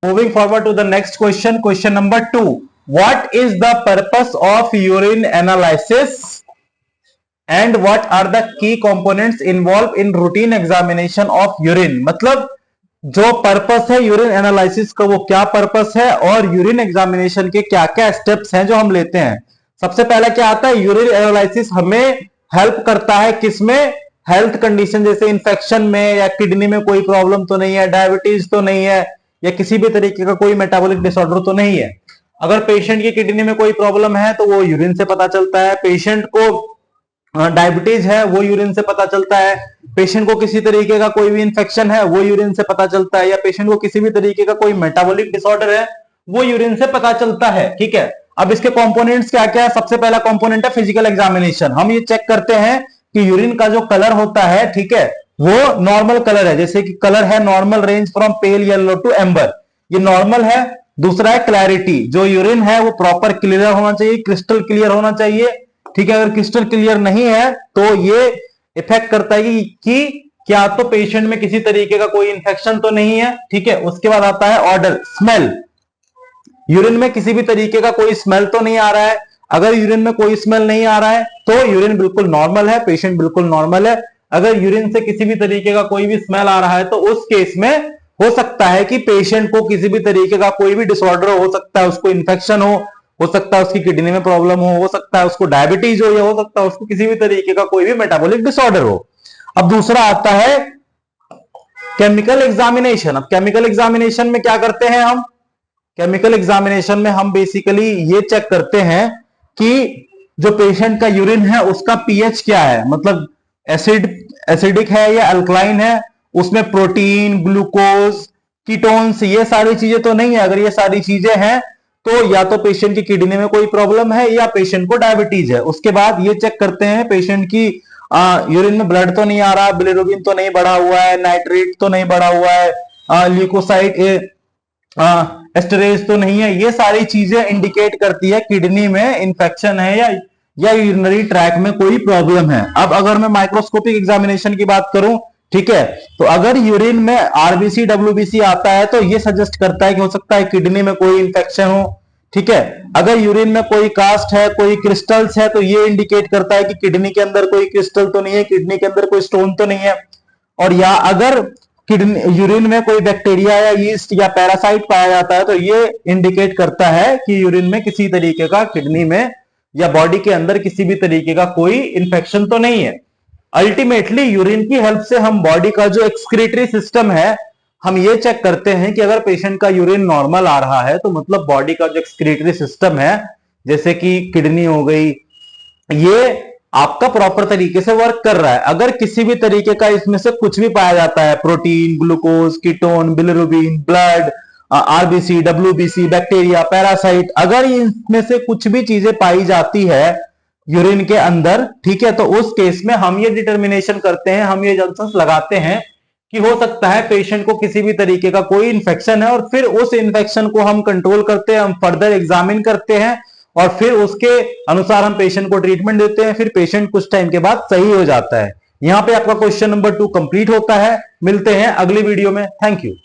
Moving forward to the next question, question number 2. What is the purpose of urine analysis and what are the key components involved in routine examination of urine? मतलब जो purpose है urine analysis का वो क्या purpose है और urine examination के क्या क्या स्टेप्स हैं जो हम लेते हैं। सबसे पहले क्या आता है, यूरिन एनालिसिस हमें हेल्प करता है किसमें, हेल्थ कंडीशन जैसे इंफेक्शन में या किडनी में कोई प्रॉब्लम तो नहीं है, डायबिटीज तो नहीं है या किसी भी तरीके का कोई मेटाबॉलिक डिसऑर्डर तो नहीं है। अगर पेशेंट की किडनी में कोई प्रॉब्लम है तो वो यूरिन से पता चलता है, पेशेंट को डायबिटीज है वो यूरिन से पता चलता है, पेशेंट को किसी तरीके का कोई भी इंफेक्शन है वो यूरिन से पता चलता है, या पेशेंट को किसी भी तरीके का कोई मेटाबॉलिक डिसऑर्डर है वो यूरिन से पता चलता है। ठीक है, अब इसके कंपोनेंट्स क्या क्या है। सबसे पहला कंपोनेंट है फिजिकल एग्जामिनेशन। हम ये चेक करते हैं कि यूरिन का जो कलर होता है, ठीक है, वो नॉर्मल कलर है, जैसे कि कलर है normal range from pale yellow to amber, ये नॉर्मल है। दूसरा है क्लैरिटी, जो यूरिन है वो प्रॉपर क्लियर होना चाहिए, क्रिस्टल क्लियर होना चाहिए। ठीक है, अगर क्रिस्टल क्लियर नहीं है तो ये इफेक्ट करता है कि क्या तो पेशेंट में किसी तरीके का कोई इंफेक्शन तो नहीं है। ठीक है, उसके बाद आता है ऑर्डर, स्मेल, यूरिन में किसी भी तरीके का कोई स्मेल तो नहीं आ रहा है। अगर यूरिन में कोई स्मेल नहीं आ रहा है तो यूरिन बिल्कुल नॉर्मल है, पेशेंट बिल्कुल नॉर्मल है। अगर यूरिन से किसी भी तरीके का कोई भी स्मेल आ रहा है तो उस केस में हो सकता है कि पेशेंट को किसी भी तरीके का कोई भी डिसऑर्डर हो सकता है, उसको इन्फेक्शन हो सकता है उसकी किडनी में प्रॉब्लम हो सकता है उसको डायबिटीज हो, या हो सकता है उसको किसी भी तरीके का कोई भी मेटाबॉलिक डिसऑर्डर हो। अब दूसरा आता है केमिकल एग्जामिनेशन। अब केमिकल एग्जामिनेशन में क्या करते हैं हम, केमिकल एग्जामिनेशन में हम बेसिकली ये चेक करते हैं कि जो पेशेंट का यूरिन है उसका पीएच क्या है, मतलब एसिडिक है या अल्कलाइन है, उसमें प्रोटीन, ग्लूकोज, कीटोन्स, ये सारी चीजें तो नहीं है। अगर ये सारी चीजें हैं तो या तो पेशेंट की किडनी में कोई प्रॉब्लम है या पेशेंट को डायबिटीज है। उसके बाद ये चेक करते हैं पेशेंट की यूरिन में ब्लड तो नहीं आ रहा, बिलिरुबिन तो नहीं बढ़ा हुआ है, नाइट्रेट तो नहीं बढ़ा हुआ है, ल्यूकोसाइड एस्टरेज तो नहीं है। ये सारी चीजें इंडिकेट करती है किडनी में इंफेक्शन है या यूरिनरी ट्रैक में कोई प्रॉब्लम है। अब अगर मैं माइक्रोस्कोपिक एग्जामिनेशन की बात करूं, ठीक है, तो अगर यूरिन में आरबीसी डब्ल्यूबीसी आता है तो ये सजेस्ट करता है कि हो सकता है किडनी में कोई इंफेक्शन हो। ठीक है, अगर यूरिन में कोई कास्ट है, कोई क्रिस्टल्स है, तो ये इंडिकेट करता है कि किडनी के अंदर कोई क्रिस्टल तो नहीं है, किडनी के अंदर कोई स्टोन तो नहीं है। और या अगर किडनी यूरिन में कोई बैक्टीरिया या यीस्ट या पैरासाइट पाया जाता है तो ये इंडिकेट करता है कि यूरिन में किसी तरीके का किडनी में या बॉडी के अंदर किसी भी तरीके का कोई इंफेक्शन तो नहीं है। अल्टीमेटली यूरिन की हेल्प से हम बॉडी का जो एक्सक्रीटरी सिस्टम है हम ये चेक करते हैं कि अगर पेशेंट का यूरिन नॉर्मल आ रहा है तो मतलब बॉडी का जो एक्सक्रीटरी सिस्टम है जैसे कि किडनी हो गई, ये आपका प्रॉपर तरीके से वर्क कर रहा है। अगर किसी भी तरीके का इसमें से कुछ भी पाया जाता है, protein, glucose, ketone, bilirubin, blood, RBC, WBC, bacteria, parasite, अगर इनमें से कुछ भी चीजें पाई जाती है यूरिन के अंदर, ठीक है, तो उस केस में हम ये डिटर्मिनेशन करते हैं, हम ये जंक्शंस लगाते हैं कि हो सकता है पेशेंट को किसी भी तरीके का कोई इंफेक्शन है, और फिर उस इंफेक्शन को हम कंट्रोल करते हैं, हम फर्दर एग्जामिन करते हैं और फिर उसके अनुसार हम पेशेंट को ट्रीटमेंट देते हैं। फिर पेशेंट कुछ टाइम के बाद सही हो जाता है। यहां पे आपका क्वेश्चन नंबर 2 कंप्लीट होता है। मिलते हैं अगली वीडियो में। Thank you.